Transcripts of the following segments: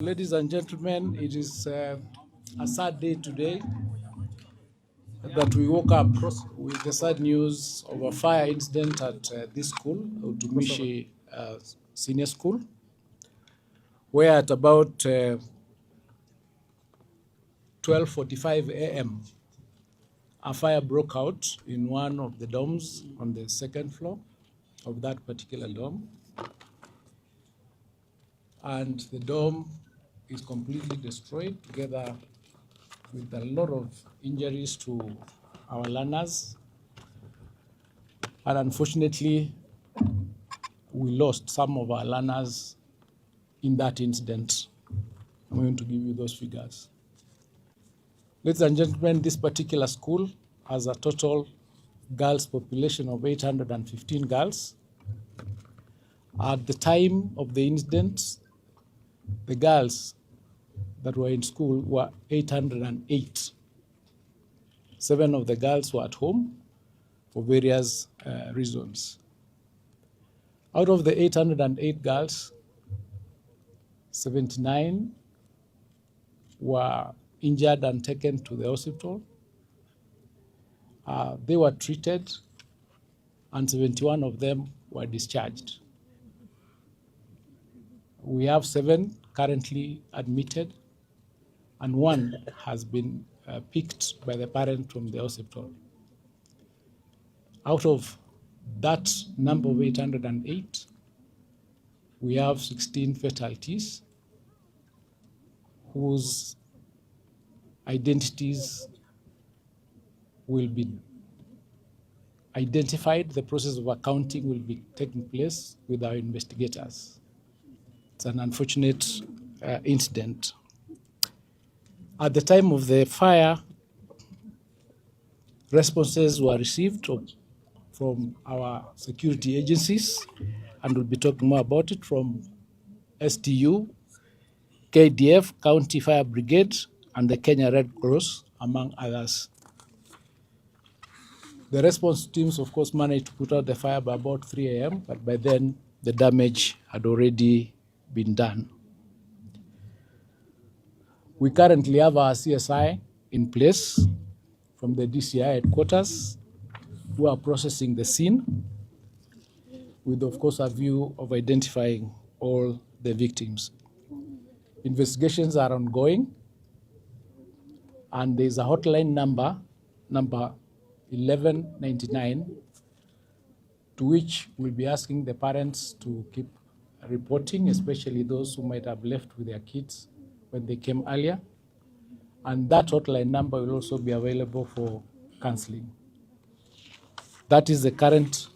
Ladies and gentlemen, it is a sad day today that we woke up with the sad news of a fire incident at this school, Utumishi Senior School, where at about 12:45 a.m., a fire broke out in one of the dorms on the second floor of that particular dorm. And the dorm is completely destroyed, together with a lot of injuries to our learners. And unfortunately, we lost some of our learners in that incident. I'm going to give you those figures. Ladies and gentlemen, this particular school has a total girls population of 815 girls. At the time of the incident, the girls that were in school were 808. 7 of the girls were at home for various reasons. Out of the 808 girls, 79 were injured and taken to the hospital. They were treated, and 71 of them were discharged. We have 7 currently admitted, and 1 has been picked by the parent from the hospital. Out of that number of 808, we have 16 fatalities whose identities will be identified. The process of accounting will be taking place with our investigators. It's an unfortunate incident. At the time of the fire, responses were received from our security agencies, and we'll be talking more about it, from STU, KDF, County Fire Brigade, and the Kenya Red Cross, among others. The response teams, of course, managed to put out the fire by about 3 a.m., but by then the damage had already been done. We currently have our CSI in place from the DCI headquarters, who are processing the scene with, of course, a view of identifying all the victims. Investigations are ongoing, and there's a hotline number 1199, to which we'll be asking the parents to keep reporting, especially those who might have left with their kids when they came earlier. And that hotline number will also be available for counseling. That is the current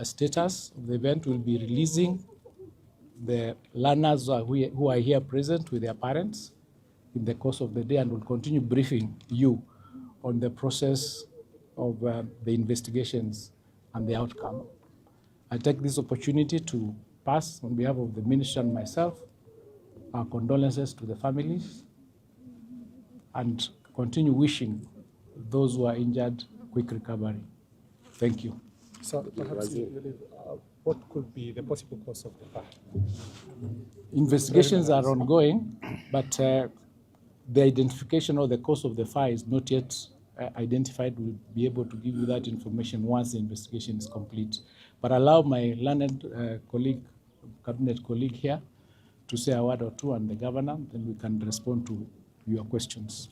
status of the event. We'll be releasing the learners who are here present with their parents in the course of the day, and we'll continue briefing you on the process of the investigations and the outcome. I take this opportunity to pass, on behalf of the minister and myself, our condolences to the families, and continue wishing those who are injured quick recovery. Thank you. So perhaps what could be the possible cause of the fire? Investigations are ongoing, but the identification or the cause of the fire is not yet identified. We'll be able to give you that information once the investigation is complete. But allow my learned colleague, cabinet colleague here, to say a word or two, and the governor, then we can respond to your questions.